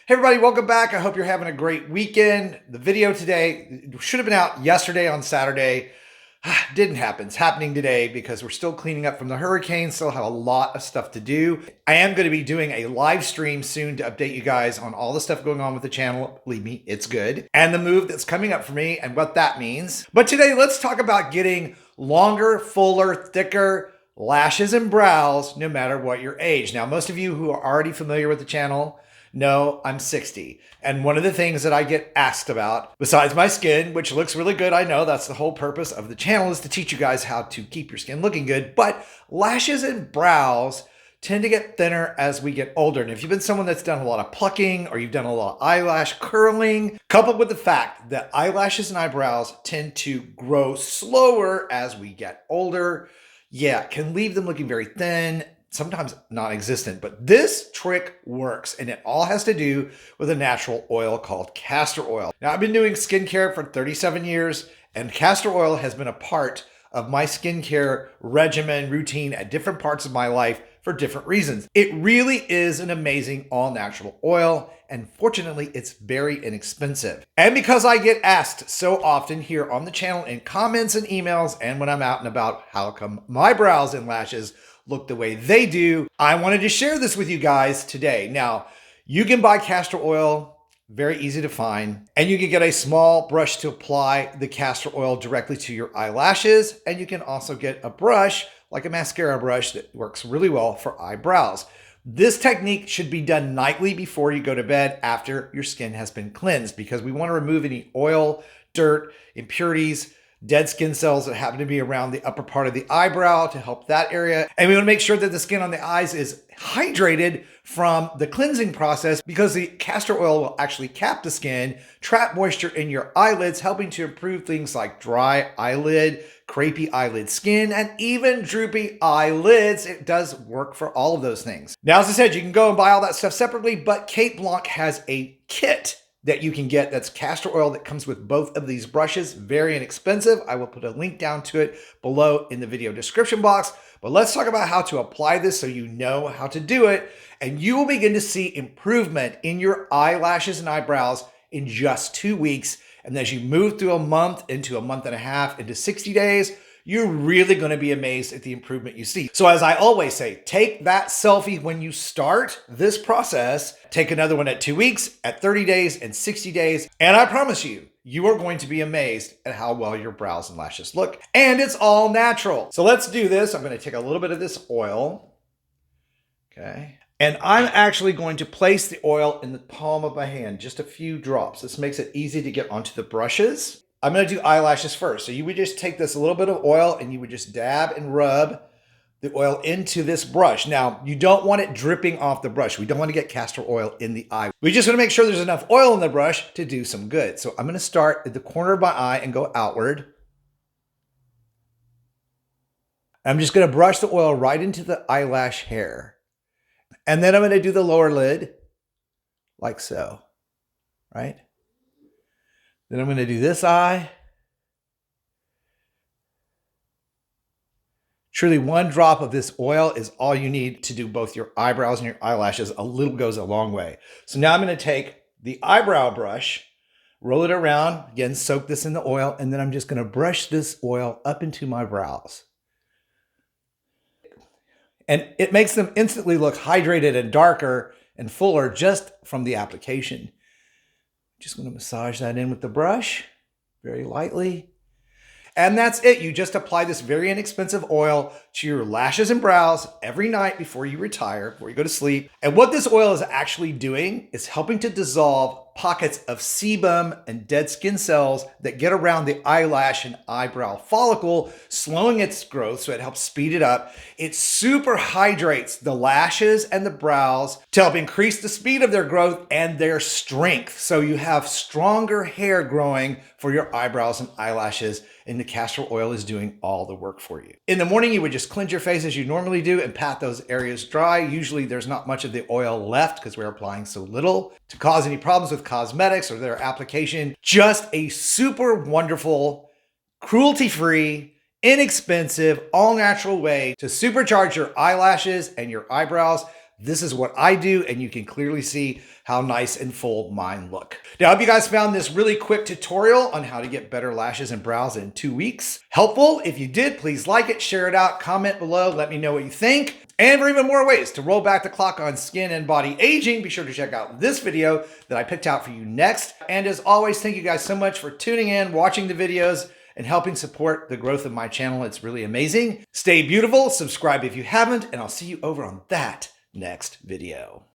Hey everybody, welcome back. I hope you're having a great weekend. The video today should have been out yesterday on Saturday. Didn't happen. It's happening today because we're still cleaning up from the hurricane, still have a lot of stuff to do. I am going to be doing a live stream soon to update you guys on all the stuff going on with the channel. Believe me, it's good. And the move that's coming up for me and what that means. But today, let's talk about getting longer, fuller, thicker lashes and brows no matter what your age. Now, most of you who are already familiar with the channel know I'm 60. And one of the things that I get asked about, besides my skin, which looks really good, I know that's the whole purpose of the channel, is to teach you guys how to keep your skin looking good. But lashes and brows tend to get thinner as we get older. And if you've been someone that's done a lot of plucking or you've done a lot of eyelash curling, coupled with the fact that eyelashes and eyebrows tend to grow slower as we get older, yeah, can leave them looking very thin, sometimes non-existent. But this trick works, and it all has to do with a natural oil called castor oil. Now, I've been doing skincare for 37 years, and castor oil has been a part of my skincare regimen routine at different parts of my life for different reasons. It really is an amazing all-natural oil, and fortunately, it's very inexpensive. And because I get asked so often here on the channel in comments and emails, and when I'm out and about, how come my brows and lashes look the way they do, I wanted to share this with you guys today. Now, you can buy castor oil, very easy to find, and you can get a small brush to apply the castor oil directly to your eyelashes, and you can also get a brush, like a mascara brush, that works really well for eyebrows. This technique should be done nightly before you go to bed after your skin has been cleansed, because we want to remove any oil, dirt, impurities, dead skin cells that happen to be around the upper part of the eyebrow to help that area. And we want to make sure that the skin on the eyes is hydrated from the cleansing process, because the castor oil will actually cap the skin, trap moisture in your eyelids, helping to improve things like dry eyelid, crepey eyelid skin, and even droopy eyelids. It does work for all of those things. Now, as I said, you can go and buy all that stuff separately, but Kate Blanc has a kit that you can get that's castor oil that comes with both of these brushes. Very inexpensive. I will put a link down to it below in the video description box. But let's talk about how to apply this so you know how to do it, and you will begin to see improvement in your eyelashes and eyebrows in just 2 weeks. And as you move through a month, into a month and a half, into 60 days, you're really going to be amazed at the improvement you see. So as I always say, take that selfie when you start this process, take another one at 2 weeks, at 30 days, and 60 days. And I promise you, you are going to be amazed at how well your brows and lashes look. And it's all natural. So let's do this. I'm going to take a little bit of this oil. Okay. And I'm actually going to place the oil in the palm of my hand, just a few drops. This makes it easy to get onto the brushes. I'm going to do eyelashes first. So you would just take this little bit of oil and you would just dab and rub the oil into this brush. Now, you don't want it dripping off the brush. We don't want to get castor oil in the eye. We just want to make sure there's enough oil in the brush to do some good. So I'm going to start at the corner of my eye and go outward. I'm just going to brush the oil right into the eyelash hair. And then I'm going to do the lower lid like so, right? Then I'm going to do this eye. Truly, one drop of this oil is all you need to do both your eyebrows and your eyelashes. A little goes a long way. So now I'm going to take the eyebrow brush, roll it around, again, soak this in the oil, and then I'm just going to brush this oil up into my brows. And it makes them instantly look hydrated and darker and fuller just from the application. Just going to massage that in with the brush very lightly. And that's it. You just apply this very inexpensive oil to your lashes and brows every night before you retire, before you go to sleep. And what this oil is actually doing is helping to dissolve pockets of sebum and dead skin cells that get around the eyelash and eyebrow follicle, slowing its growth so it helps speed it up. It super hydrates the lashes and the brows to help increase the speed of their growth and their strength. So you have stronger hair growing for your eyebrows and eyelashes, and the castor oil is doing all the work for you. In the morning, you would just cleanse your face as you normally do and pat those areas dry. Usually there's not much of the oil left because we're applying so little to cause any problems with cosmetics or their application. Just a super wonderful, cruelty-free, inexpensive, all-natural way to supercharge your eyelashes and your eyebrows. This is what I do, and you can clearly see how nice and full mine look. Now, I hope you guys found this really quick tutorial on how to get better lashes and brows in 2 weeks helpful. If you did, please like it, share it out, comment below, let me know what you think. And for even more ways to roll back the clock on skin and body aging, be sure to check out this video that I picked out for you next. And as always, thank you guys so much for tuning in, watching the videos, and helping support the growth of my channel. It's really amazing. Stay beautiful, subscribe if you haven't, and I'll see you over on that next video.